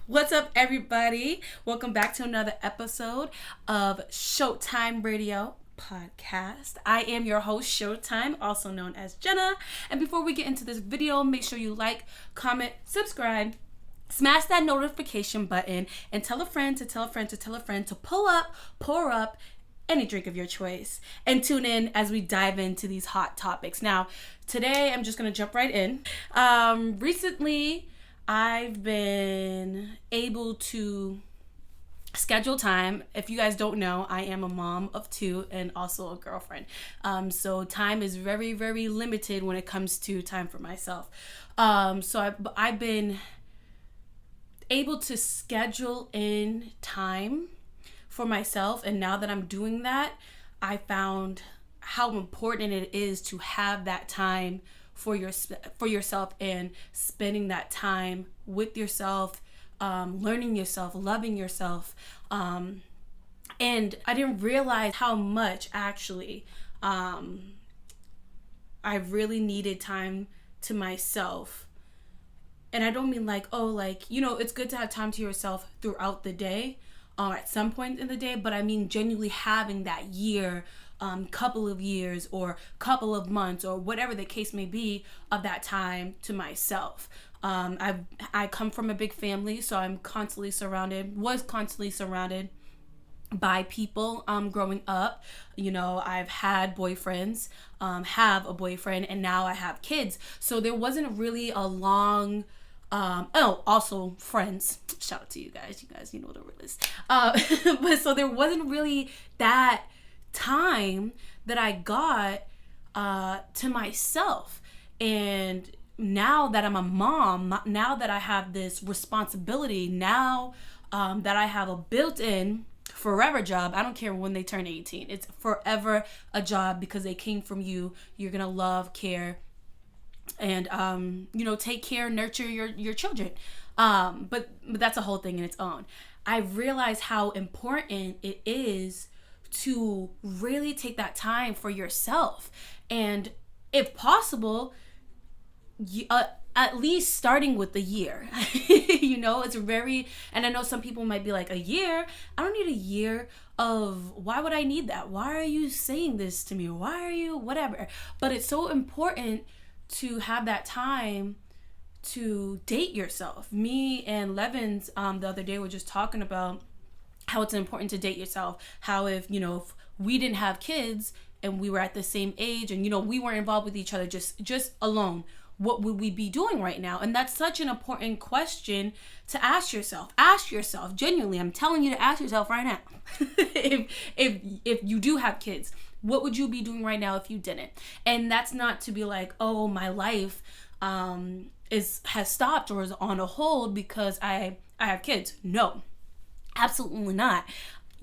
What's up, everybody? Welcome back to another episode of Showtime Radio Podcast. I am your host, Showtime, also known as Jenna. And before we get into this video, make sure you like, comment, subscribe, smash that notification button, and tell a friend to tell a friend to tell a friend to pour up any drink of your choice, and tune in as we dive into these hot topics. Now, today I'm just gonna jump right in. Recently, I've been able to schedule time. If you guys don't know, I am a mom of two and also a girlfriend. So time is very, very limited when it comes to time for myself. So I've been able to schedule in time for myself, and now that I'm doing that, I found how important it is to have that time for yourself and spending that time with yourself, learning yourself, loving yourself. And I didn't realize how much actually I really needed time to myself. And I don't mean like, it's good to have time to yourself throughout the day, at some point in the day, but I mean genuinely having that year, couple of years or couple of months or whatever the case may be of that time to myself. I come from a big family, so I'm was constantly surrounded by people growing up. You know, I've had boyfriends, have a boyfriend, and now I have kids. So there wasn't really a long also friends. Shout out to you guys. You know what it is. But so there wasn't really that time that I got to myself. And now that I'm a mom, now that I have this responsibility, now that I have a built-in forever job, I don't care when they turn 18. It's forever a job because they came from you. You're gonna love, care, and take care, nurture your children. But that's a whole thing in its own. I realize how important it is to really take that time for yourself, and if possible, at least starting with the year. It's very, and I know some people might be like, a year? I don't need a year of, why would I need that? Why are you saying this to me? Why are you whatever? But it's so important to have that time to date yourself. Me and Levins the other day were just talking about how it's important to date yourself. How if we didn't have kids and we were at the same age and we weren't involved with each other, just alone, what would we be doing right now? And that's such an important question to ask yourself. Ask yourself, genuinely, I'm telling you to ask yourself right now. if you do have kids, what would you be doing right now if you didn't? And that's not to be like, oh, my life has stopped or is on a hold because I have kids. No, absolutely not.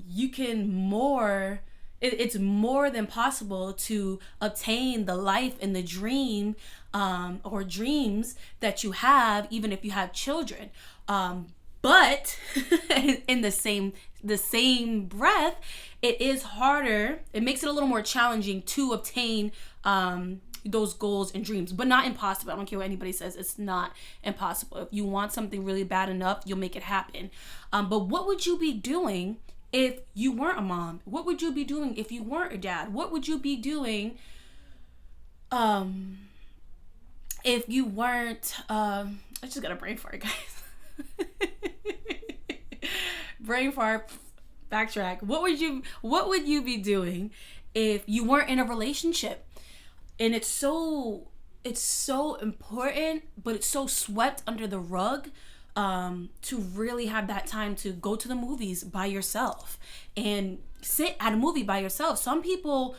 You can it's more than possible to obtain the life and the dream or dreams that you have, even if you have children. But in the same breath, it is harder. It makes it a little more challenging to obtain those goals and dreams, but not impossible. I don't care what anybody says. It's not impossible. If you want something really bad enough, you'll make it happen. But what would you be doing if you weren't a mom? What would you be doing if you weren't a dad? What would you be doing if you weren't I just got a brain fart, guys. Brain fart. Backtrack. What would you be doing if you weren't in a relationship? And it's so important, but it's so swept under the rug, to really have that time to go to the movies by yourself and sit at a movie by yourself. Some people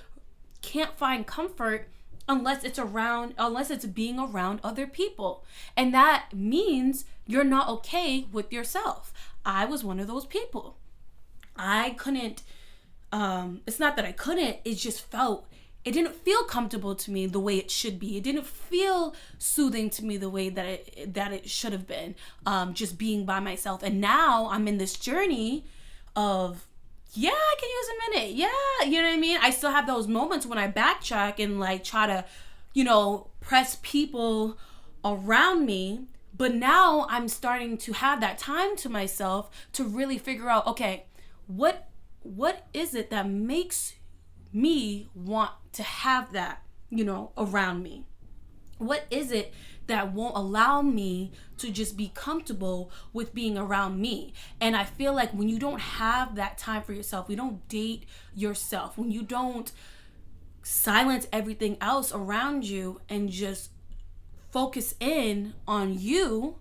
can't find comfort unless it's being around other people. And that means you're not okay with yourself. I was one of those people. I couldn't, it's not that I couldn't, it didn't feel comfortable to me the way it should be. It didn't feel soothing to me the way that it should have been, just being by myself. And now I'm in this journey of, I can use a minute. Yeah, you know what I mean? I still have those moments when I backtrack and try to, press people around me. But now I'm starting to have that time to myself to really figure out, okay, what is it that makes me want to have that, around me? What is it that won't allow me to just be comfortable with being around me? And I feel like when you don't have that time for yourself, when you don't date yourself, when you don't silence everything else around you and just focus in on you.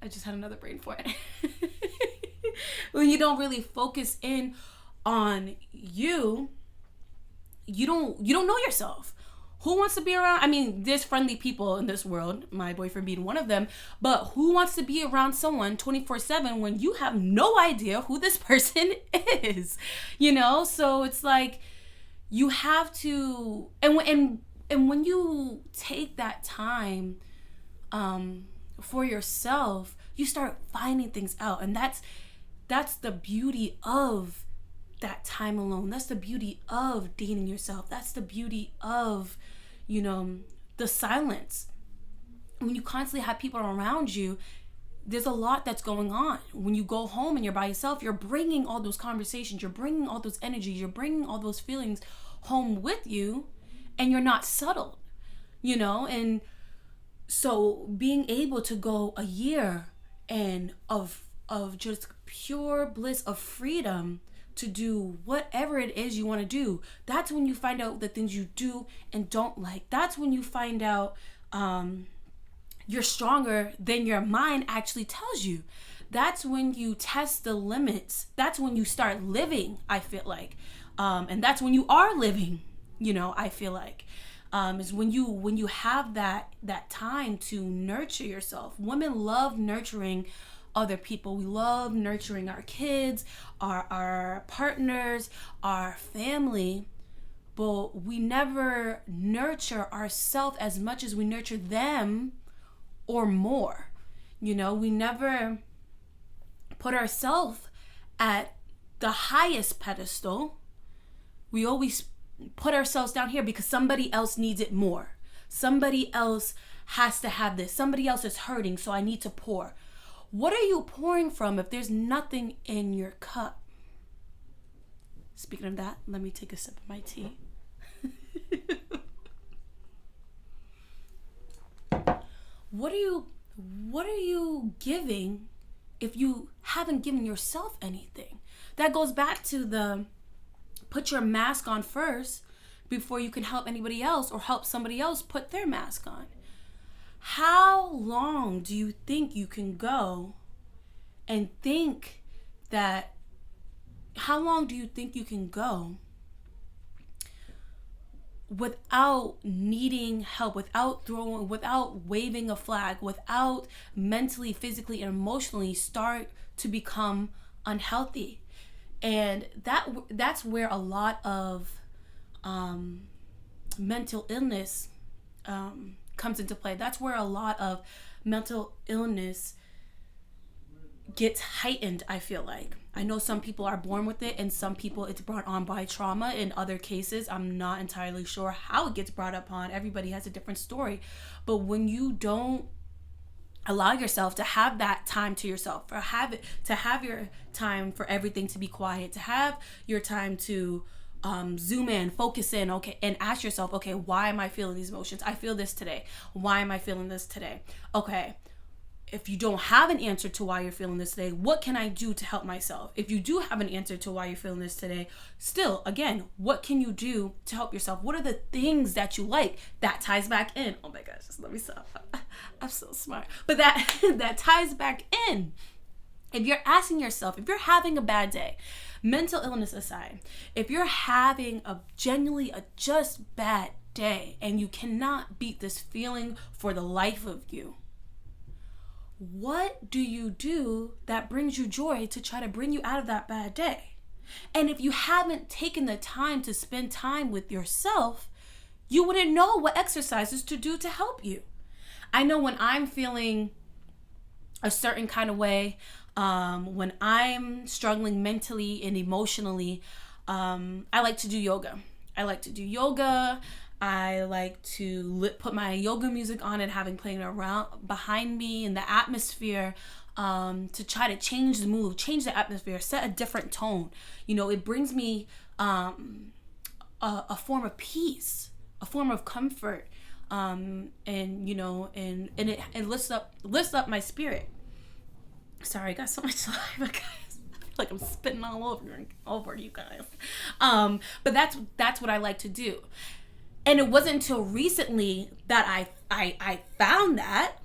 I just had another brain fart. When you don't really focus in on you, you don't know yourself. Who wants to be around? I mean, there's friendly people in this world, my boyfriend being one of them, but who wants to be around someone 24/7 when you have no idea who this person is? So it's like you have to, and when you take that time for yourself, you start finding things out, and that's the beauty of that time alone. That's the beauty of dating yourself. That's the beauty of, the silence. When you constantly have people around you, there's a lot that's going on. When you go home and you're by yourself, you're bringing all those conversations, you're bringing all those energies, you're bringing all those feelings home with you, and you're not settled, and so being able to go a year and of just pure bliss of freedom to do whatever it is you want to do, that's when you find out the things you do and don't like. That's when you find out you're stronger than your mind actually tells you. That's when you test the limits. That's when you start living, I feel like. And that's when you are living, I feel like. Is when you have that time to nurture yourself. Women love nurturing other people. We love nurturing our kids, our partners, our family, but we never nurture ourselves as much as we nurture them or more. We never put ourselves at the highest pedestal. We always put ourselves down here because somebody else needs it more. Somebody else has to have this. Somebody else is hurting, so I need to pour. What are you pouring from if there's nothing in your cup? Speaking of that, let me take a sip of my tea. What are you giving if you haven't given yourself anything? That goes back to the put your mask on first before you can help anybody else or help somebody else put their mask on. How long do you think you can go and think that, how long do you think you can go without needing help, without waving a flag, without mentally, physically, and emotionally start to become unhealthy? And that's where a lot of mental illness comes into play. That's where a lot of mental illness gets heightened, I feel like. I know some people are born with it and some people it's brought on by trauma. In other cases, I'm not entirely sure how it gets brought upon. Everybody has a different story. But when you don't allow yourself to have that time to yourself, to have your time for everything to be quiet, to have your time to zoom in, focus in, okay, and ask yourself, okay, why am I feeling these emotions? I feel this today. Why am I feeling this today? Okay, if you don't have an answer to why you're feeling this today, what can I do to help myself? If you do have an answer to why you're feeling this today, still, again, what can you do to help yourself? What are the things that you like? That ties back in. Oh my gosh, just let me stop. I'm so smart. But that ties back in. If you're asking yourself, if you're having a bad day, mental illness aside, if you're having a genuinely a just bad day and you cannot beat this feeling for the life of you, what do you do that brings you joy to try to bring you out of that bad day? And if you haven't taken the time to spend time with yourself, you wouldn't know what exercises to do to help you. I know when I'm feeling a certain kind of way, when I'm struggling mentally and emotionally, I like to do yoga. I like to put my yoga music on and having playing around behind me in the atmosphere, to try to change the mood, change the atmosphere, set a different tone. It brings me a form of peace, a form of comfort, and it lifts up my spirit. Sorry, I got so much saliva, guys. I feel like I'm spitting all over you guys. But that's what I like to do. And it wasn't until recently that I found that.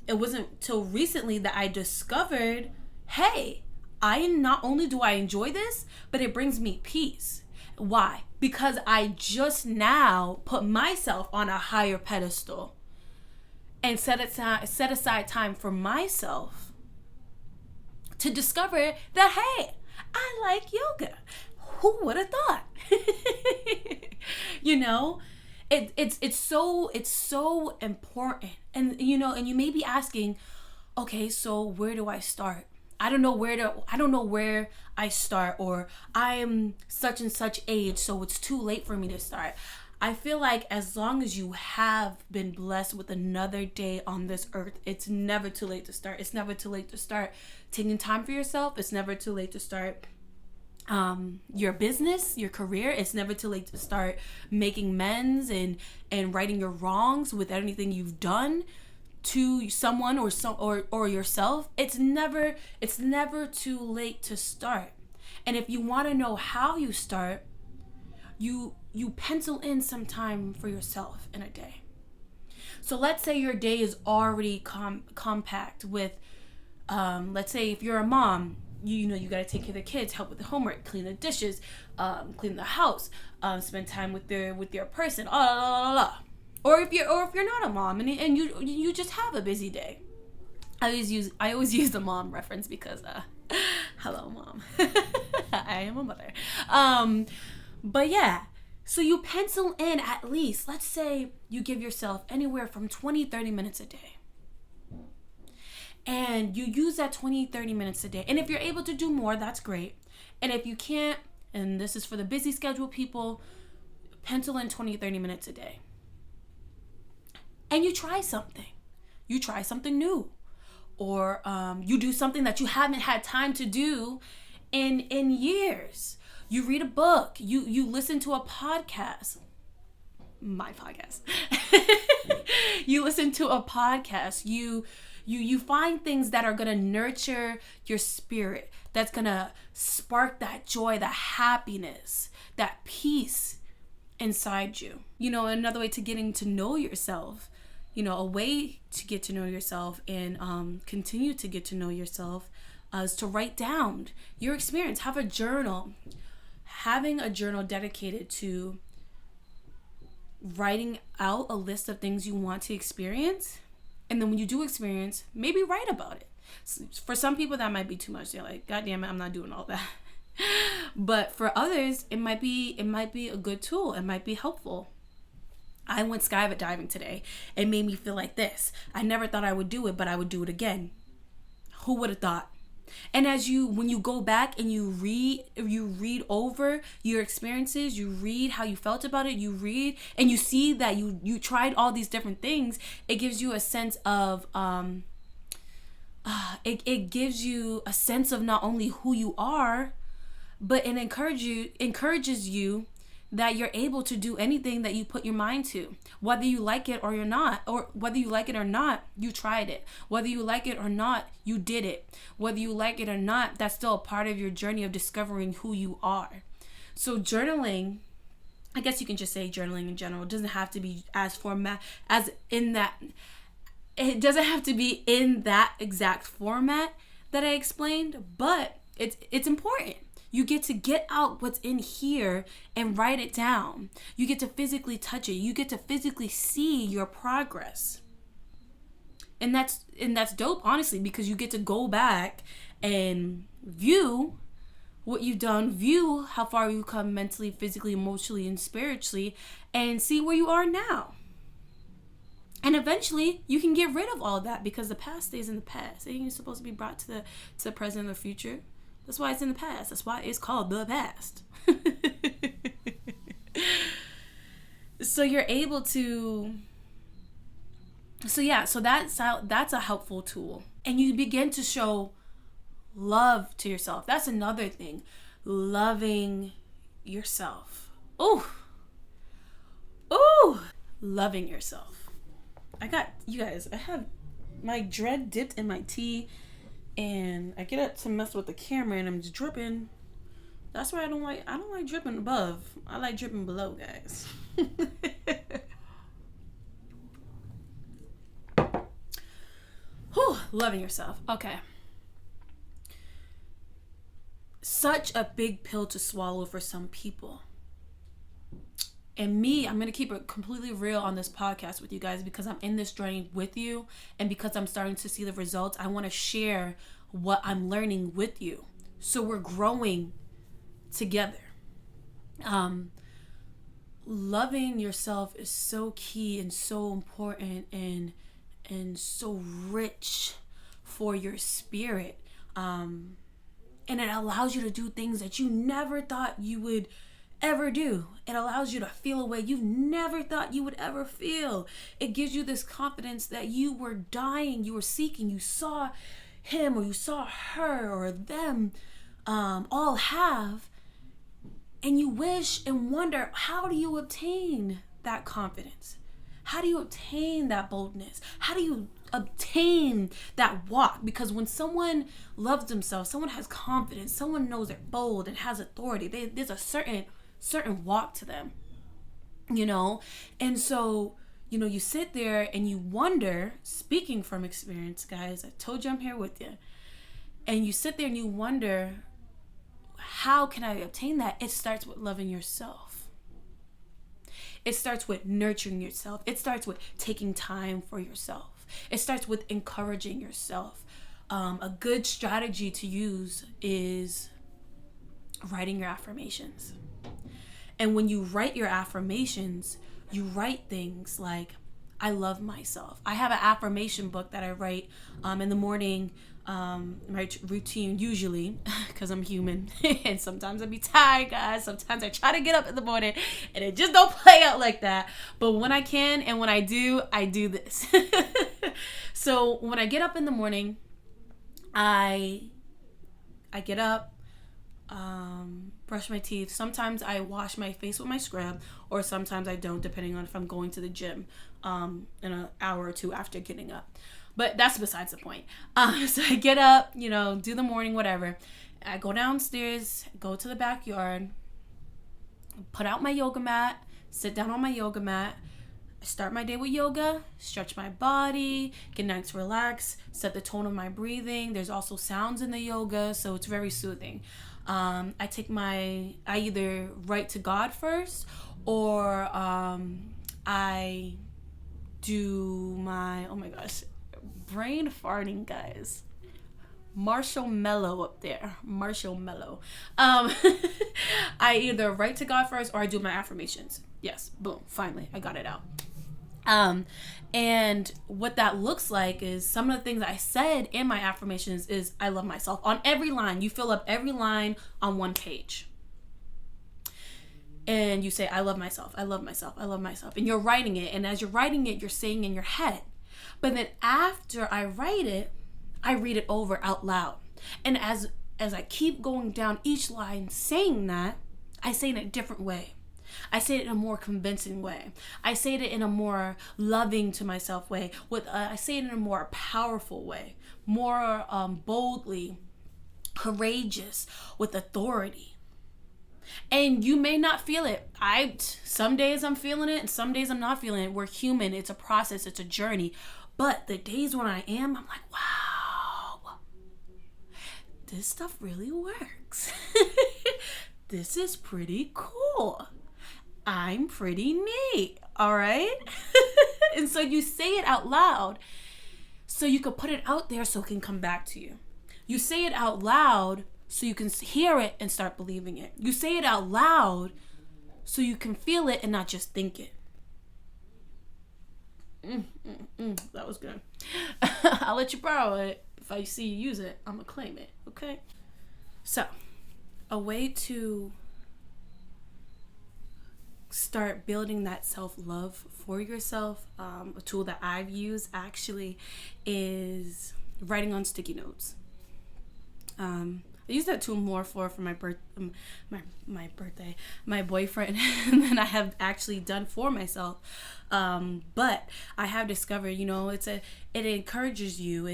It wasn't until recently that I discovered, hey, not only do I enjoy this, but it brings me peace. Why? Because I just now put myself on a higher pedestal and set aside time for myself to discover that, hey, I like yoga. Who would have thought? It's so important. And you may be asking, okay, so where do I start? I don't know where I start, or I am such and such age, so it's too late for me to start. I feel like as long as you have been blessed with another day on this earth, it's never too late to start. It's never too late to start taking time for yourself. It's never too late to start your business, your career. It's never too late to start making amends and righting your wrongs with anything you've done to someone or yourself. It's never too late to start. And if you want to know how you start, you pencil in some time for yourself in a day. So let's say your day is already compact with let's say if you're a mom, you got to take care of the kids, help with the homework, clean the dishes, clean the house, spend time with your person, Or if you're not a mom and you just have a busy day. I always use the mom reference because hello mom. I am a mother. But yeah, so you pencil in at least, let's say you give yourself anywhere from 20-30 minutes a day. And you use that 20-30 minutes a day. And if you're able to do more, that's great. And if you can't, and this is for the busy schedule people, pencil in 20-30 minutes a day. And you try something. You try something new. Or you do something that you haven't had time to do in years. You read a book. You listen to a podcast. My podcast. You listen to a podcast. You find things that are going to nurture your spirit, that's going to spark that joy, that happiness, that peace inside you. Another way to getting to know yourself, a way to get to know yourself and continue to get to know yourself is to write down your experience. Have a journal. Having a journal dedicated to writing out a list of things you want to experience. And then when you do experience, maybe write about it. For some people, that might be too much. They're like, God damn it, I'm not doing all that. But for others, it might be a good tool. It might be helpful. I went skydiving today. It made me feel like this. I never thought I would do it, but I would do it again. Who would have thought? And when you go back and you read over your experiences, you read how you felt about it, you read and you see that you tried all these different things, it gives you a sense of it gives you a sense of not only who you are, but it encourages you that you're able to do anything that you put your mind to, whether you like it or you're not, or whether you like it or not, you tried it. Whether you like it or not, you did it. Whether you like it or not, that's still a part of your journey of discovering who you are. So journaling, I guess you can just say journaling in general. It doesn't have to be it doesn't have to be in that exact format that I explained, but it's important. You get to get out what's in here and write it down. You get to physically touch it. You get to physically see your progress. And that's dope, honestly, because you get to go back and view what you've done, view how far you've come mentally, physically, emotionally, and spiritually, and see where you are now. And eventually, you can get rid of all that because the past stays in the past. It ain't supposed to be brought to the present or the future. That's why it's in the past. That's why it's called the past. So you're able to, so that's a helpful tool. And you begin to show love to yourself. That's another thing. Loving yourself. Ooh, loving yourself. You guys, I have my dread dipped in my tea, and I get up to mess with the camera and I'm just dripping. That's why I don't like dripping above. I like dripping below, guys. Whew, loving yourself. Okay. Such a big pill to swallow for some people. And me, I'm going to keep it completely real on this podcast with you guys because I'm in this journey with you. And because I'm starting to see the results, I want to share what I'm learning with you. So we're growing together. Loving yourself is so key and so important and so rich for your spirit. And it allows you to do things that you never thought you would ever do. It allows you to feel a way you never thought you would ever feel. It gives you this confidence that you were dying, you were seeking, you saw him or you saw her or them all have, and you wish and wonder, how do you obtain that confidence? How do you obtain that boldness? How do you obtain that walk? Because when someone loves themselves, someone has confidence, someone knows they're bold and has authority, there's a certain walk to them, And so, you sit there and you wonder, speaking from experience, guys, I told you I'm here with you. And you sit there and you wonder, how can I obtain that? It starts with loving yourself. It starts with nurturing yourself. It starts with taking time for yourself. It starts with encouraging yourself. A good strategy to use is writing your affirmations. And when you write your affirmations, you write things like, I love myself. I have an affirmation book that I write in the morning, my routine usually, because I'm human. And sometimes I be tired, guys. Sometimes I try to get up in the morning and it just don't play out like that. But when I can and when I do this. So when I get up in the morning, I get up, brush my teeth. Sometimes I wash my face with my scrub, or sometimes I don't, depending on if I'm going to the gym in an hour or two after getting up. But that's besides the point. So I get up, do the morning, whatever. I go downstairs, go to the backyard, put out my yoga mat, sit down on my yoga mat. I start my day with yoga, stretch my body, get nice to relax, set the tone of my breathing. There's also sounds in the yoga, so it's very soothing. I either write to God first, or I do my, oh my gosh, brain farting, guys. Marshall Mello up there. Marshall Mello. I either write to God first or I do my affirmations. Yes, boom, finally, I got it out. And what that looks like is some of the things I said in my affirmations is I love myself. On every line, you fill up every line on one page. And you say, I love myself, I love myself, I love myself. And you're writing it. And as you're writing it, you're saying in your head. But then after I write it, I read it over out loud. And as I keep going down each line saying that, I say it in a different way. I say it in a more convincing way. I say it in a more loving to myself way. I say it in a more powerful way, more boldly, courageous, with authority. And you may not feel it. Some days I'm feeling it and some days I'm not feeling it. We're human. It's a process. It's a journey. But the days when I am, I'm like, wow, this stuff really works. This is pretty cool. I'm pretty neat. All right. And so you say it out loud so you can put it out there so it can come back to you. You say it out loud so you can hear it and start believing it. You say it out loud so you can feel it and not just think it. That was good. I'll let you borrow it. If I see you use it, I'm going to claim it. Okay? So, a way to start building that self-love for yourself, a tool that I've used actually is writing on sticky notes. I use that tool more for my birthday, my boyfriend, than I have actually done for myself. But I have discovered, it encourages you.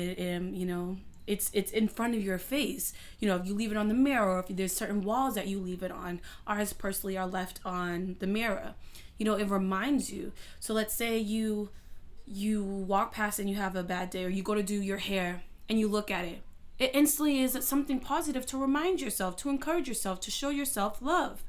It's in front of your face. If you leave it on the mirror, or if there's certain walls that you leave it on. Ours personally are left on the mirror. It reminds you. So let's say you walk past and you have a bad day, or you go to do your hair and you look at it. It instantly is something positive to remind yourself, to encourage yourself, to show yourself love.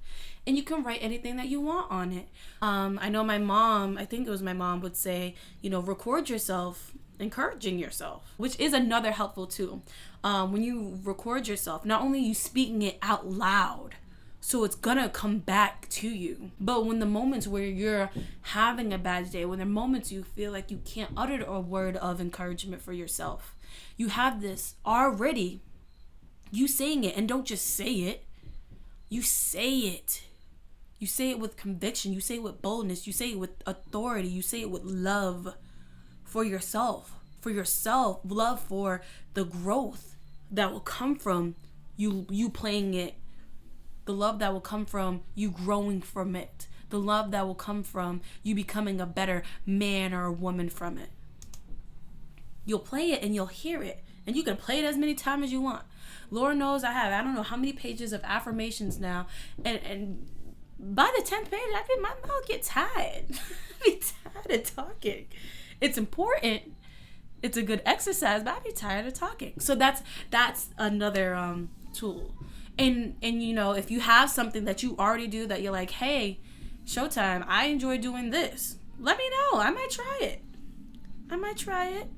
And you can write anything that you want on it. I know my mom, I think it was my mom, would say, record yourself encouraging yourself, which is another helpful tool. When you record yourself, not only are you speaking it out loud, so it's gonna come back to you, but when the moments where you're having a bad day, when there are moments you feel like you can't utter a word of encouragement for yourself, you have this already, you saying it, and don't just say it, you say it. You say it with conviction, you say it with boldness, you say it with authority, you say it with love for yourself, love for the growth that will come from you playing it, the love that will come from you growing from it, the love that will come from you becoming a better man or a woman from it. You'll play it and you'll hear it, and you can play it as many times as you want. Lord knows I don't know how many pages of affirmations now, and by the 10th page, I think my mouth get tired. I be tired of talking. It's important. It's a good exercise, but I be tired of talking. So that's another tool. And if you have something that you already do that you're like, hey, Showtime, I enjoy doing this, let me know. I might try it.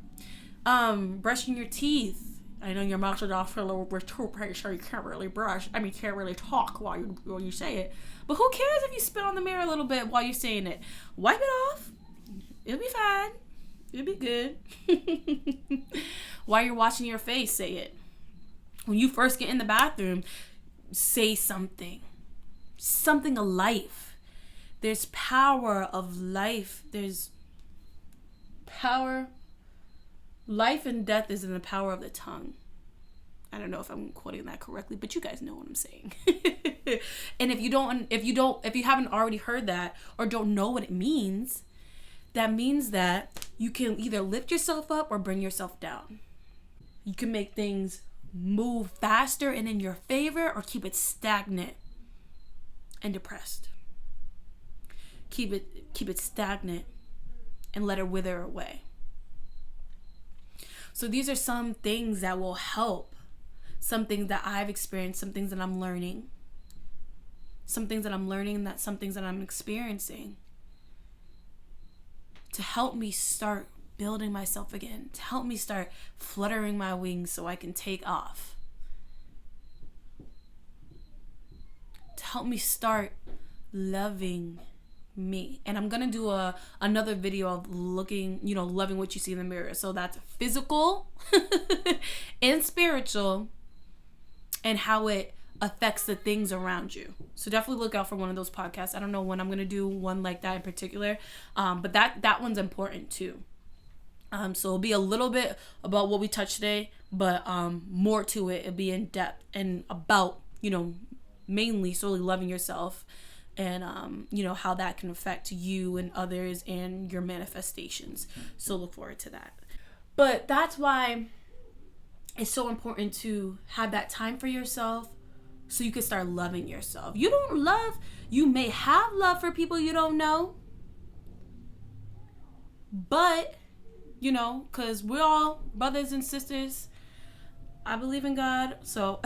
Brushing your teeth. I know your mouth is off for a little bit too pretty, so you can't really can't really talk while you say it. But who cares if you spit on the mirror a little bit while you're saying it? Wipe it off. It'll be fine. It'll be good. While you're washing your face, say it. When you first get in the bathroom, say something. Something of life. There's power of life. There's power. Life and death is in the power of the tongue. I don't know if I'm quoting that correctly, but you guys know what I'm saying. And if you haven't already heard that or don't know what it means, that means that you can either lift yourself up or bring yourself down. You can make things move faster and in your favor, or keep it stagnant and depressed. Keep it stagnant and let it wither away. So these are some things that will help. Some things that I've experienced, some things that I'm learning. Some things that I'm experiencing. To help me start building myself again. To help me start fluttering my wings so I can take off. To help me start loving me. And I'm gonna do another video of loving what you see in the mirror. So that's physical and spiritual, and how it affects the things around you. So definitely look out for one of those podcasts. I don't know when I'm gonna do one like that in particular, but that one's important too. So it'll be a little bit about what we touched today, but more to it. It'll be in depth and about mainly solely loving yourself. And, how that can affect you and others and your manifestations. So look forward to that. But that's why it's so important to have that time for yourself so you can start loving yourself. You may have love for people you don't know. But, because we're all brothers and sisters. I believe in God, so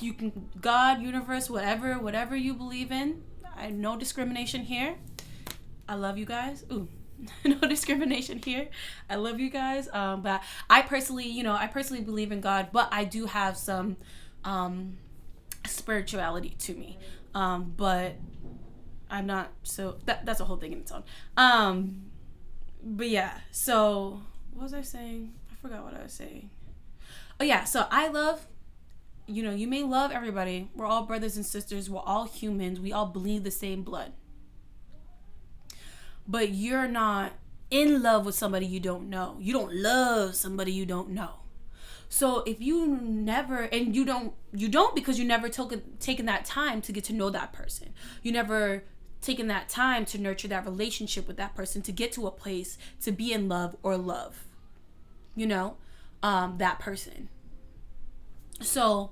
you can, God, universe, whatever you believe in. No discrimination here. I love you guys. Ooh, no discrimination here. I love you guys. But I personally believe in God, but I do have some spirituality to me. But I'm not, so that's a whole thing in its own. But yeah, so what was I saying? I forgot what I was saying. Oh yeah, so I love you may love everybody. We're all brothers and sisters. We're all humans. We all bleed the same blood. But you're not in love with somebody you don't know. You don't love somebody you don't know. So if you never, and you don't because you never taken that time to get to know that person. You never taken that time to nurture that relationship with that person, to get to a place to be in love or love, that person. So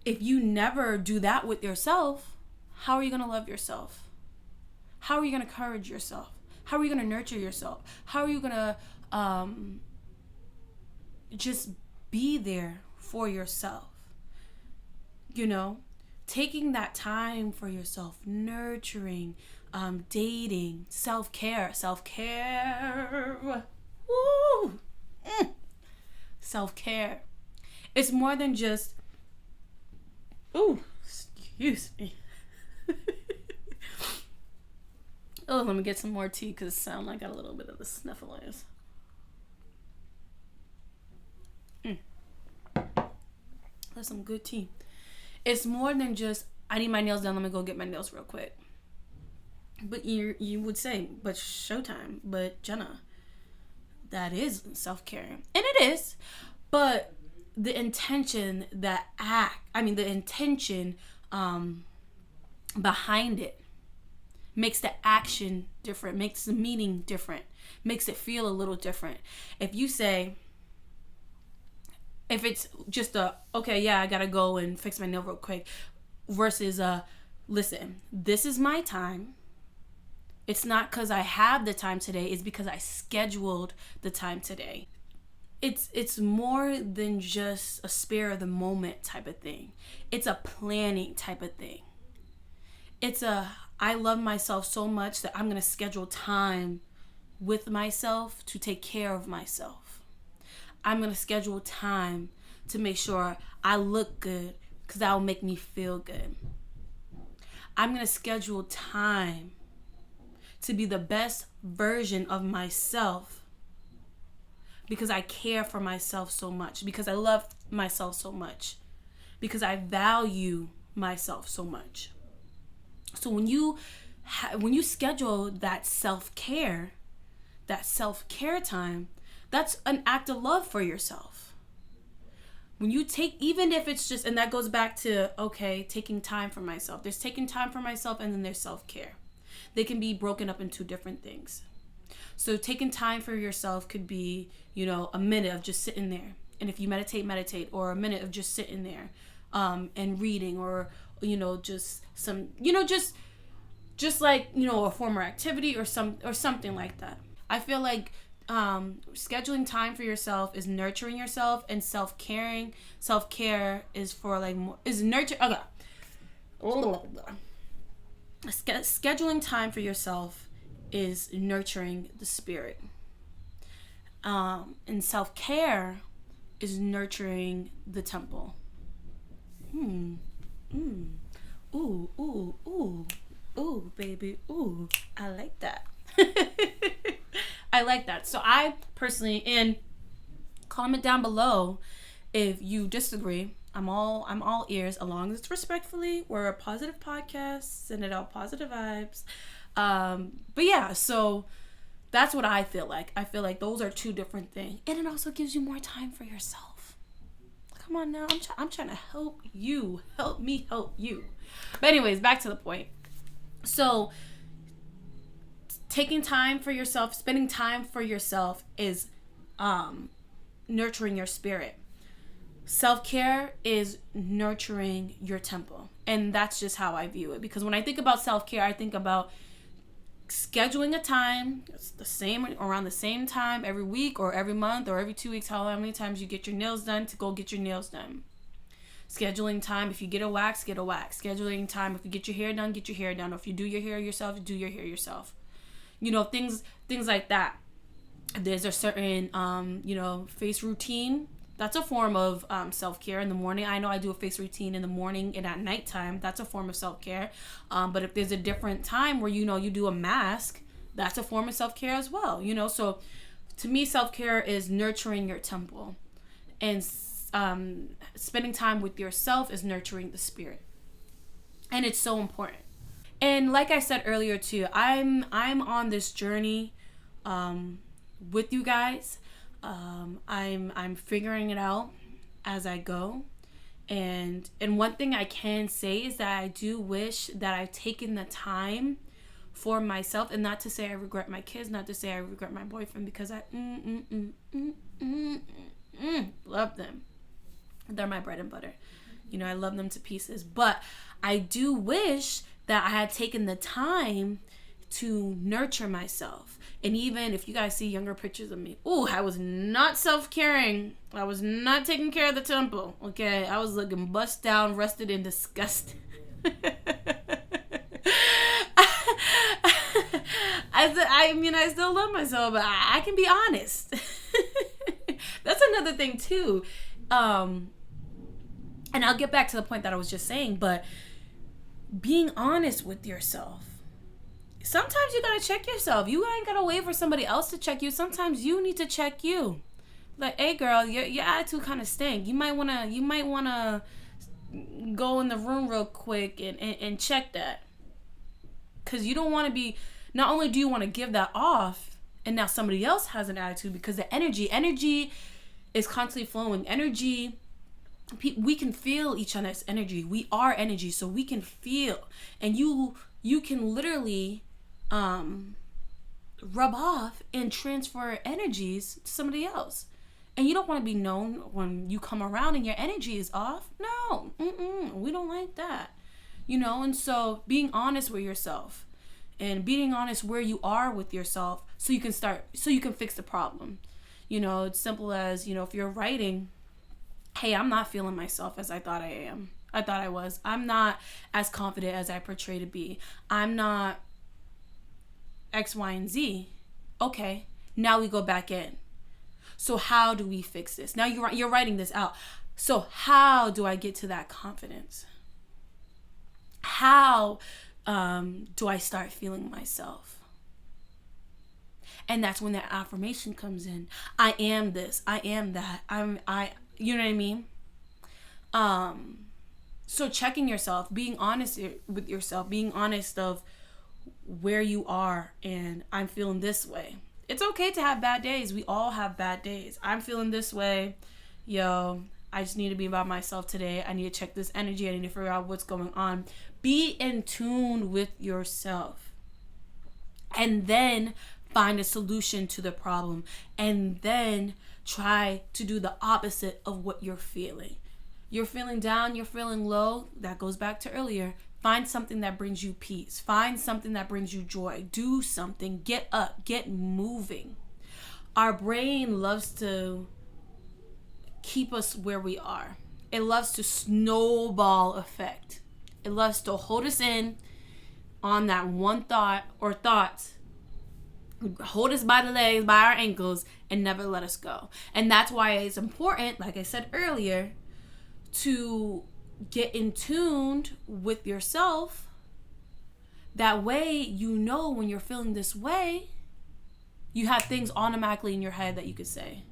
if you never do that with yourself, how are you going to love yourself? How are you going to encourage yourself? How are you going to nurture yourself? How are you going to just be there for yourself? Taking that time for yourself, nurturing, dating, self-care. Woo! Self-care. It's more than just, excuse me. Oh, let me get some more tea because it sounds like I got a little bit of the sniffles. That's some good tea. It's more than just, I need my nails done, let me go get my nails real quick. But you would say, but Showtime, but Jenna, that is self-care. And it is. But the intention, the intention behind it makes the action different, makes the meaning different, makes it feel a little different. If it's just I gotta go and fix my nail real quick, versus listen, this is my time. It's not because I have the time today, it's because I scheduled the time today. It's more than just a spare of the moment type of thing. It's a planning type of thing. I love myself so much that I'm going to schedule time with myself to take care of myself. I'm going to schedule time to make sure I look good because that will make me feel good. I'm going to schedule time to be the best version of myself because I care for myself so much, because I love myself so much, because I value myself so much. So when you schedule that self-care time, that's an act of love for yourself. When you take, even if it's just, and that goes back to, taking time for myself. There's taking time for myself and then there's self-care. They can be broken up into different things. So taking time for yourself could be, a minute of just sitting there. And if you meditate, or a minute of just sitting there and reading, or, just some, just like, a former activity or something like that. I feel like scheduling time for yourself is nurturing yourself, and self-care is for nurture. Okay. Scheduling time for yourself is nurturing the spirit. And self-care is nurturing the temple. Ooh, baby. Ooh, I like that. I like that. So I personally, and comment down below if you disagree. I'm all ears, as long as it's respectfully. We're a positive podcast, send it out positive vibes. But yeah, so that's what I feel like. I feel like those are two different things, and it also gives you more time for yourself. Come on now, I'm trying to help you, help me help you. But anyways, back to the point. So taking time for yourself, spending time for yourself is nurturing your spirit. Self-care is nurturing your temple. And that's just how I view it. Because when I think about self-care, I think about scheduling a time. It's the same, around the same time every week or every month or every 2 weeks, however many times you get your nails done, to go get your nails done. Scheduling time, if you get a wax, get a wax. Scheduling time, if you get your hair done, get your hair done. Or if you do your hair yourself, do your hair yourself. Things like that. There's a certain, face routine. That's a form of self-care in the morning. I know I do a face routine in the morning and at nighttime. That's a form of self-care. But if there's a different time where, you do a mask, that's a form of self-care as well. So to me, self-care is nurturing your temple. And spending time with yourself is nurturing the spirit, and it's so important. And like I said earlier too, I'm on this journey with you guys. I'm figuring it out as I go. And one thing I can say is that I do wish that I've taken the time for myself, and not to say I regret my kids, not to say I regret my boyfriend, because I love them. They're my bread and butter. You know, I love them to pieces. But I do wish that I had taken the time to nurture myself. And even if you guys see younger pictures of me, I was not self-caring. I was not taking care of the temple. Okay, I was looking bust down, rusted, and disgusted. I still love myself, but I can be honest. That's another thing too. And I'll get back to the point that I was just saying, but being honest with yourself. Sometimes you gotta check yourself. You ain't gotta wait for somebody else to check you. Sometimes you need to check you. Like, hey girl, your attitude kind of stink. You might wanna go in the room real quick and check that. Cause you don't want to be. Not only do you want to give that off, and now somebody else has an attitude, because the energy is constantly flowing. Energy. We can feel each other's energy. We are energy, so we can feel, and you can literally rub off and transfer energies to somebody else. And you don't want to be known when you come around and your energy is off. No, we don't like that, you know. And so being honest with yourself, and being honest where you are with yourself, so you can fix the problem. You know, it's simple as, you know, if you're writing, hey, I'm not feeling myself as I thought I was. I'm not as confident as I portray to be. I'm not X, Y, and Z. Okay, now we go back in. So how do we fix this? Now you're writing this out. So how do I get to that confidence? How do I start feeling myself? And that's when that affirmation comes in. I am this. I am that. You know what I mean? So checking yourself, being honest with yourself, being honest of where you are, and I'm feeling this way. It's okay to have bad days. We all have bad days. I'm feeling this way. Yo, I just need to be by myself today. I need to check this energy. I need to figure out what's going on. Be in tune with yourself. And then find a solution to the problem. And then try to do the opposite of what you're feeling. You're feeling down, you're feeling low. That goes back to earlier. Find something that brings you peace. Find something that brings you joy. Do something. Get up. Get moving. Our brain loves to keep us where we are. It loves to snowball effect. It loves to hold us in on that one thought or thoughts. Hold us by the legs, by our ankles, and never let us go. And that's why it's important, like I said earlier, to get in tuned with yourself. That way, you know when you're feeling this way, you have things automatically in your head that you could say.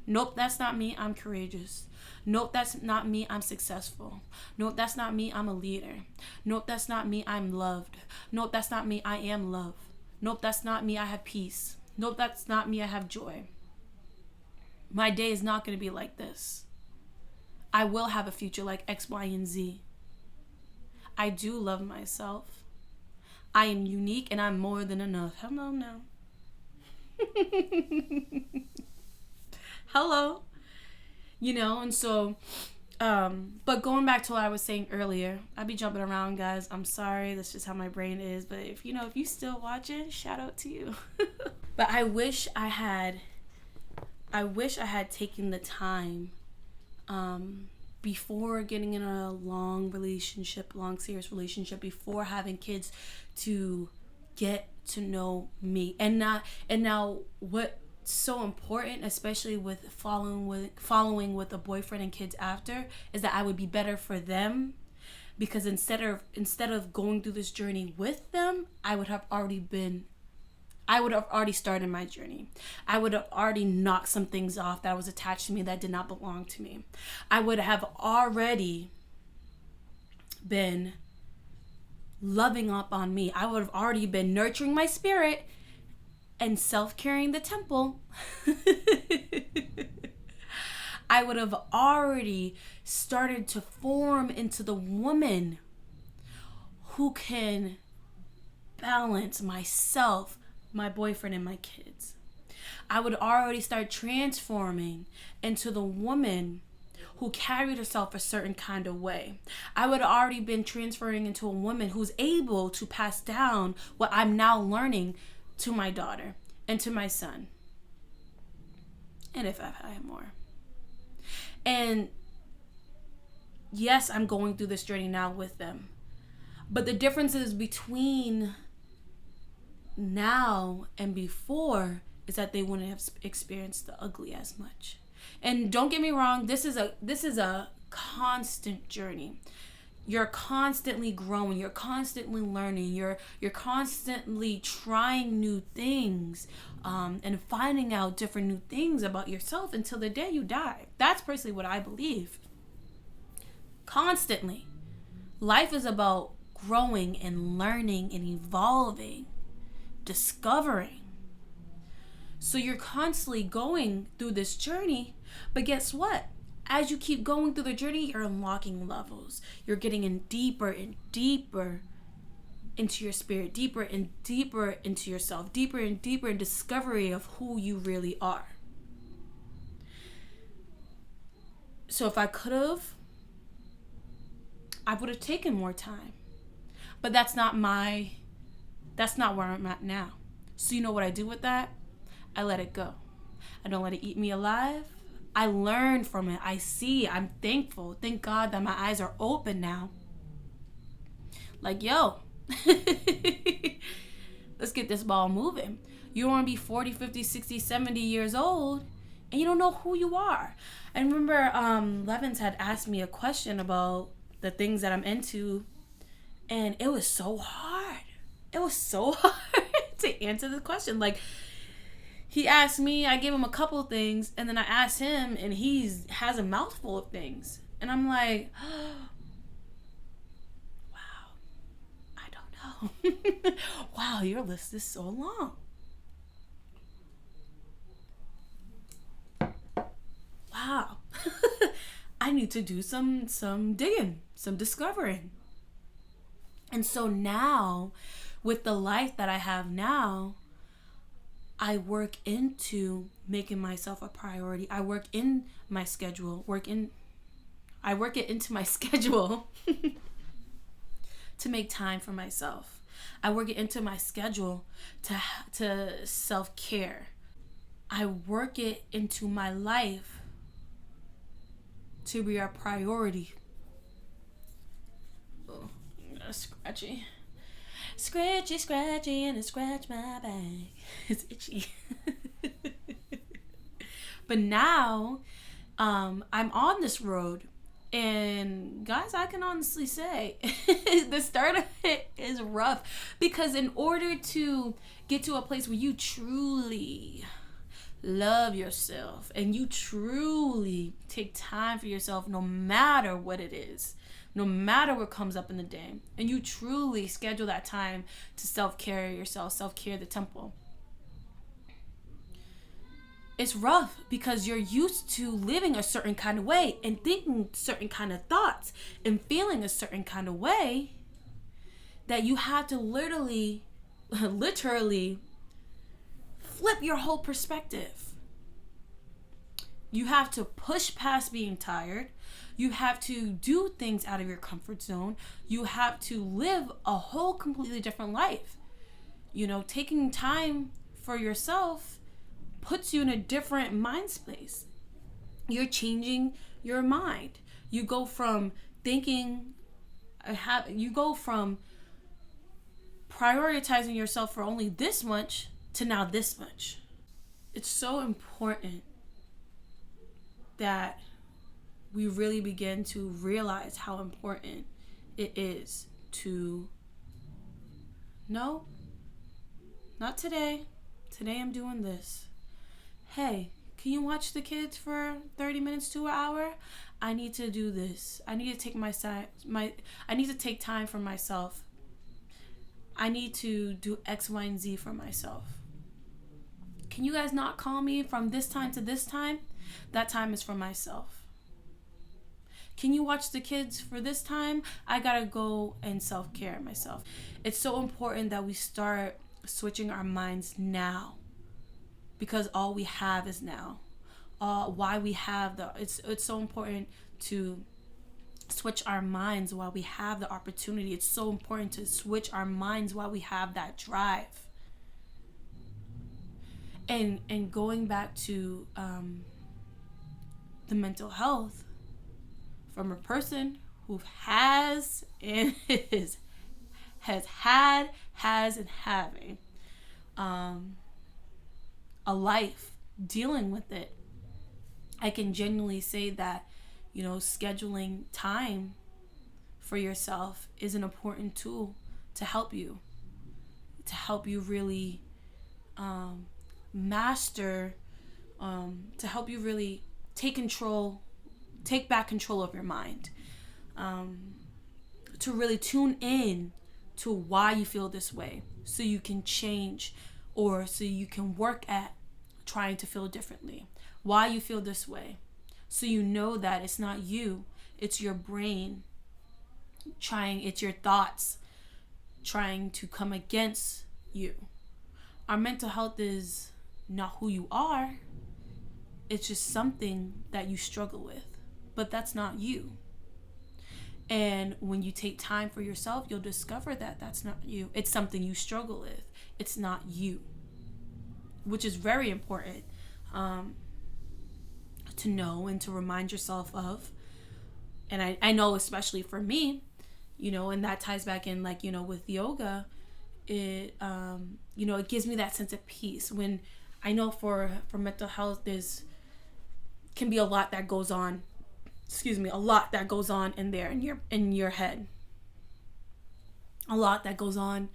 Nope, that's not me, I'm courageous. Nope, that's not me, I'm successful. Nope, that's not me, I'm a leader. Nope, that's not me, I'm loved. Nope, that's not me, I am love. Nope, that's not me, I have peace. Nope, that's not me, I have joy. My day is not going to be like this. I will have a future like X, Y, and Z. I do love myself. I am unique and I'm more than enough. Hello now. Hello. You know, and so, but going back to what I was saying earlier, I be jumping around, guys. I'm sorry. That's just how my brain is. But if you still watching, shout out to you. But I wish I had taken the time before getting in a long serious relationship, before having kids, to get to know me. And now what's so important, especially with following with a boyfriend and kids after, is that I would be better for them, because instead of going through this journey with them, I would have already been I would have already started my journey. I would have already knocked some things off that was attached to me that did not belong to me. I would have already been loving up on me. I would have already been nurturing my spirit and self-caring the temple. I would have already started to form into the woman who can balance myself, my boyfriend, and my kids. I would already start transforming into the woman who carried herself a certain kind of way. I would have already been transferring into a woman who's able to pass down what I'm now learning to my daughter and to my son. And if I have more. And yes, I'm going through this journey now with them. But the differences between now and before is that they wouldn't have experienced the ugly as much. And don't get me wrong, this is a constant journey. You're constantly growing, you're constantly learning, you're constantly trying new things, and finding out different new things about yourself until the day you die. That's personally what I believe. Constantly. Life is about growing and learning and evolving, discovering. So you're constantly going through this journey, but guess what? As you keep going through the journey, you're unlocking levels. You're getting in deeper and deeper into your spirit, deeper and deeper into yourself, deeper and deeper in discovery of who you really are. So if I could have, I would have taken more time. But that's not where I'm at now. So you know what I do with that? I let it go. I don't let it eat me alive. I learn from it. I see. I'm thankful. Thank God that my eyes are open now. Like, yo, let's get this ball moving. You want to be 40, 50, 60, 70 years old and you don't know who you are. And remember, Levins had asked me a question about the things that I'm into, and it was so hard. It was so hard to answer the question. Like, he asked me, I gave him a couple of things, and then I asked him, and he has a mouthful of things. And I'm like, wow, I don't know. Wow, your list is so long. Wow. I need to do some digging, some discovering. And so now, with the life that I have now, I work into making myself a priority. I work in my schedule, I work it into my schedule to make time for myself. I work it into my schedule to self-care. I work it into my life to be a priority. Oh, scratchy. Scratchy, and it scratch my back. It's itchy. But now, I'm on this road, and guys, I can honestly say the start of it is rough, because in order to get to a place where you truly love yourself and you truly take time for yourself, no matter what it is, no matter what comes up in the day, and you truly schedule that time to self-care yourself, self-care the temple, it's rough, because you're used to living a certain kind of way and thinking certain kind of thoughts and feeling a certain kind of way, that you have to literally flip your whole perspective. You have to push past being tired. You have to do things out of your comfort zone. You have to live a whole completely different life. You know, taking time for yourself puts you in a different mind space. You're changing your mind. You go from prioritizing yourself for only this much to now this much. It's so important that we really begin to realize how important it is to, no, not today. today I'm doing this. Hey, can you watch the kids for 30 minutes to an hour? I need to do this. I need to take I need to take time for myself. I need to do X, Y, and Z for myself. Can you guys not call me from this time to this time? That time is for myself. Can you watch the kids for this time? I gotta go and self-care myself. It's so important that we start switching our minds now, because all we have is now. It's so important to switch our minds while we have the opportunity. It's so important to switch our minds while we have that drive. And going back to the mental health, from a person who has and has and having a life dealing with it, I can genuinely say that, scheduling time for yourself is an important tool to help you really master, to help you really take back control of your mind, to really tune in to why you feel this way, so you can change, or so you can work at trying to feel differently. Why you feel this way, so you know that it's not you, it's your brain it's your thoughts trying to come against you. Our mental health is not who you are. It's just something that you struggle with, but that's not you. And when you take time for yourself, you'll discover that that's not you. It's something you struggle with. It's not you, which is very important to know and to remind yourself of. And I know, especially for me, and that ties back in, with yoga, it it gives me that sense of peace. When I know for mental health, can be a lot that goes on. A lot that goes on in there, in your head. A lot that goes on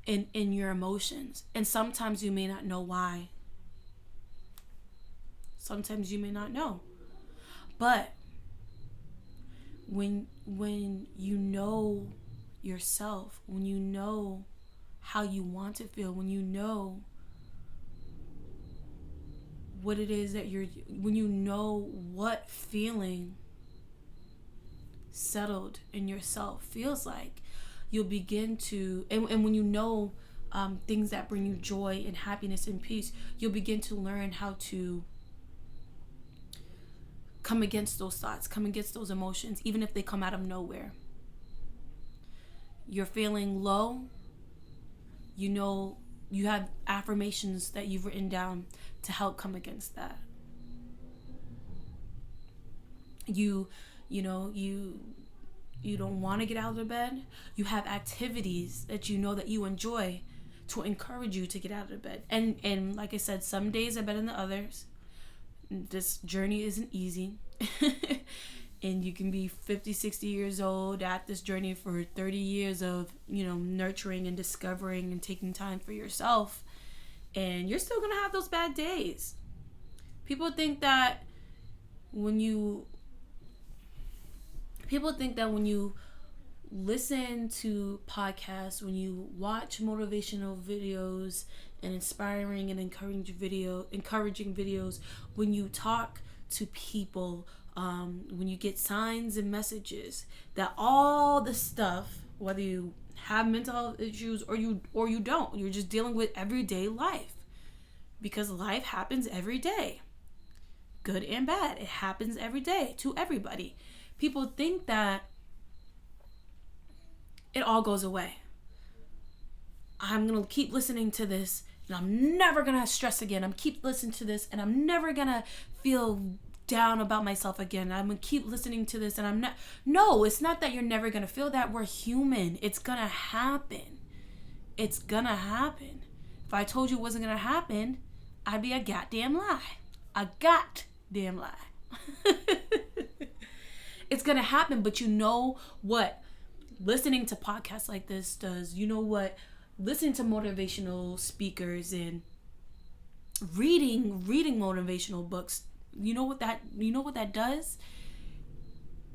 in your emotions, and sometimes you may not know why. Sometimes you may not know, but when you know yourself, when you know how you want to feel, when you know what it is that when you know what feeling settled in yourself feels like, you'll begin to, and when you know things that bring you joy and happiness and peace, you'll begin to learn how to come against those thoughts, come against those emotions, even if they come out of nowhere. You're feeling low, you have affirmations that you've written down to help come against that. You don't want to get out of the bed, you have activities that that you enjoy to encourage you to get out of the bed. And like I said, some days are better than others. This journey isn't easy. And you can be 50, 60 years old at this journey for 30 years of, nurturing and discovering and taking time for yourself. And you're still going to have those bad days. People think that when you listen to podcasts, when you watch motivational videos and inspiring and encouraging videos, when you talk to people, when you get signs and messages, that all the stuff, whether you have mental health issues or you don't, you're just dealing with everyday life, because life happens every day, good and bad. It happens every day to everybody. People think that it all goes away. I'm going to keep listening to this and I'm never going to stress again. I'm keep listening to this and I'm never going to feel down about myself again. I'm going to keep listening to this and I'm not. No, it's not that you're never going to feel that. We're human. It's going to happen. It's going to happen. If I told you it wasn't going to happen, I'd be a goddamn lie. A goddamn lie. It's going to happen, but you know what listening to podcasts like this does. You know what listening to motivational speakers and reading motivational books, you know what that does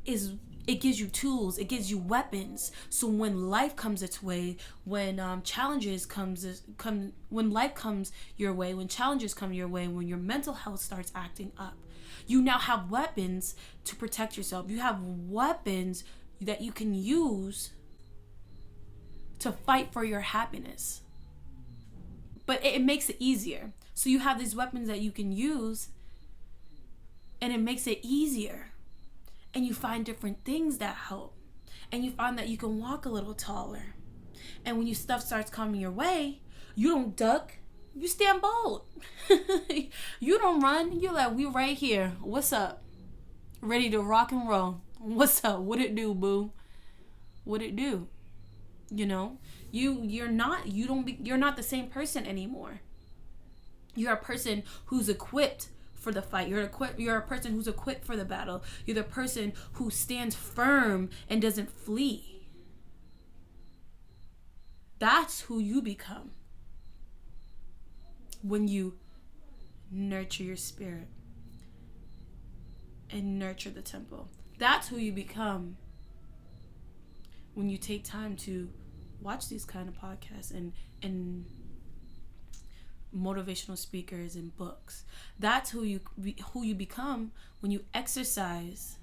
is it gives you tools, it gives you weapons. So when life comes its way, when when life comes your way, when challenges come your way, when your mental health starts acting up, you now have weapons to protect yourself. You have weapons that you can use to fight for your happiness. But it makes it easier. So you have these weapons that you can use, and it makes it easier. And you find different things that help. And you find that you can walk a little taller. And when stuff starts coming your way, you don't duck, you stand bold. You don't run, you're like, we right here. What's up? Ready to rock and roll. What's up? What it do, boo? What it do? You know? You're not the same person anymore. You're a person who's equipped for the fight. You're a person who's equipped for the battle. You're the person who stands firm and doesn't flee. That's who you become when you nurture your spirit and nurture the temple. That's who you become when you take time to watch these kind of podcasts and motivational speakers and books. That's who you become when you exercise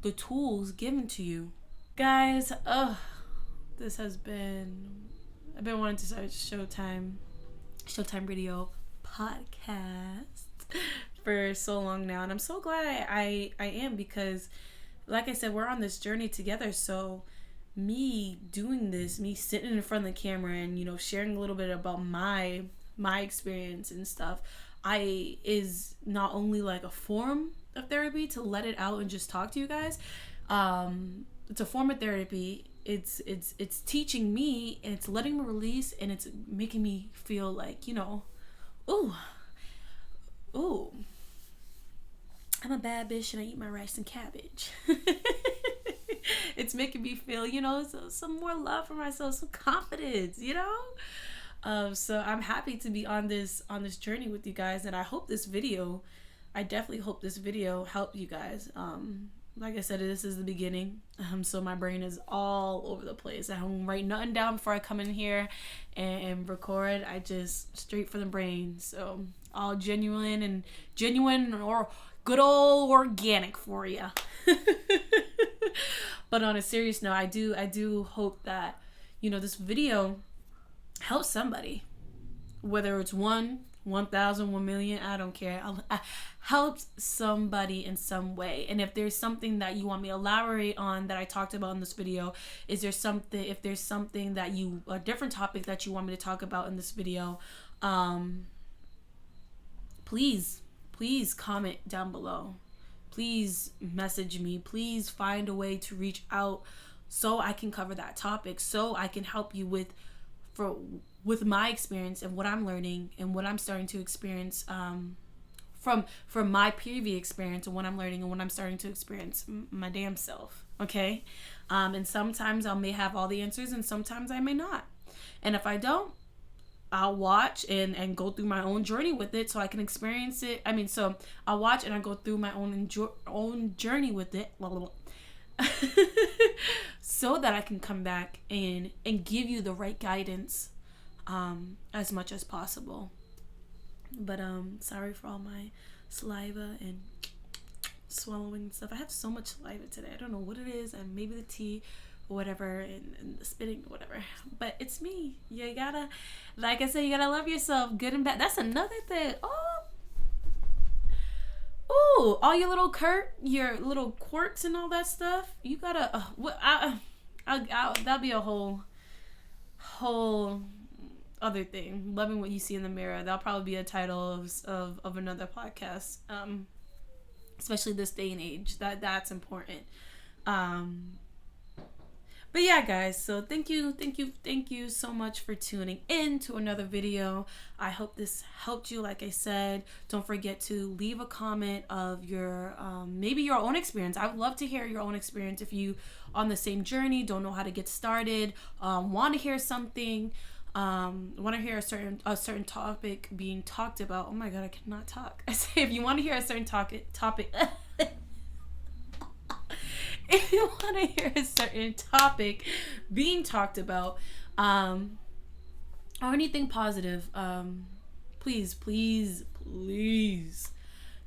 the tools given to you. Guys, I've been wanting to start Showtime Radio podcast for so long now, and I'm so glad I am, because like I said, we're on this journey together. So me doing this, me sitting in front of the camera and, you know, sharing a little bit about my experience and stuff, is not only like a form of therapy to let it out and just talk to you guys. It's a form of therapy. It's teaching me, and it's letting me release, and it's making me feel like, you know, ooh, I'm a bad bitch and I eat my rice and cabbage. It's making me feel, you know, some more love for myself, some confidence, you know. So I'm happy to be on this journey with you guys, and I definitely hope this video helped you guys. Like I said, this is the beginning, so my brain is all over the place. I don't write nothing down before I come in here and record. I just straight for the brain. So all genuine or good old organic for you. But on a serious note, I do hope that, you know, this video helps somebody, whether it's 1,000, 1 million, I don't care. Helps somebody in some way. And if there's something that you want me to elaborate on that I talked about in this video, if there's something that a different topic that you want me to talk about in this video, please comment down below. Please message me. Please find a way to reach out so I can cover that topic, so I can help you with my experience and what I'm learning and what I'm starting to experience from my previous experience, and what I'm learning and what I'm starting to experience my damn self. Okay? And sometimes I may have all the answers, and sometimes I may not. And if I don't, I'll watch and go through my own journey with it so I can experience it. So I'll watch and I go through my own journey with it. So that I can come back and give you the right guidance as much as possible. But sorry for all my saliva and swallowing and stuff. I have so much saliva today. I don't know what it is, and maybe the tea or whatever, and the spitting, whatever. But it's me. You gotta, like I said, you gotta love yourself, good and bad. That's another thing. Oh, all your little quirks and all that stuff. You gotta. That'll be a whole other thing. Loving what you see in the mirror. That'll probably be a title of another podcast. Especially this day and age. That's important. But yeah, guys, so thank you so much for tuning in to another video. I hope this helped you. Like I said, don't forget to leave a comment of your maybe your own experience. I would love to hear your own experience if you on the same journey, don't know how to get started, want to hear something. Want to hear a certain topic being talked about. Oh my god, I cannot talk. I say if you want to hear a certain topic if you want to hear a certain topic being talked about, or anything positive, please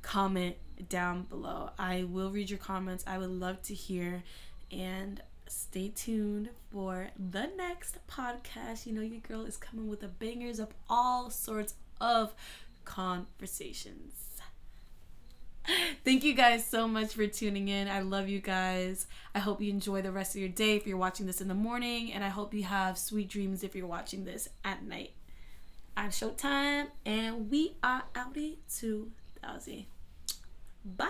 comment down below. I will read your comments. I would love to hear, and stay tuned for the next podcast. You know, your girl is coming with the bangers of all sorts of conversations. Thank you guys so much for tuning in. I love you guys. I hope you enjoy the rest of your day if you're watching this in the morning, and I hope you have sweet dreams if you're watching this at night. I'm Showtime, and we are outie 2000. Bye.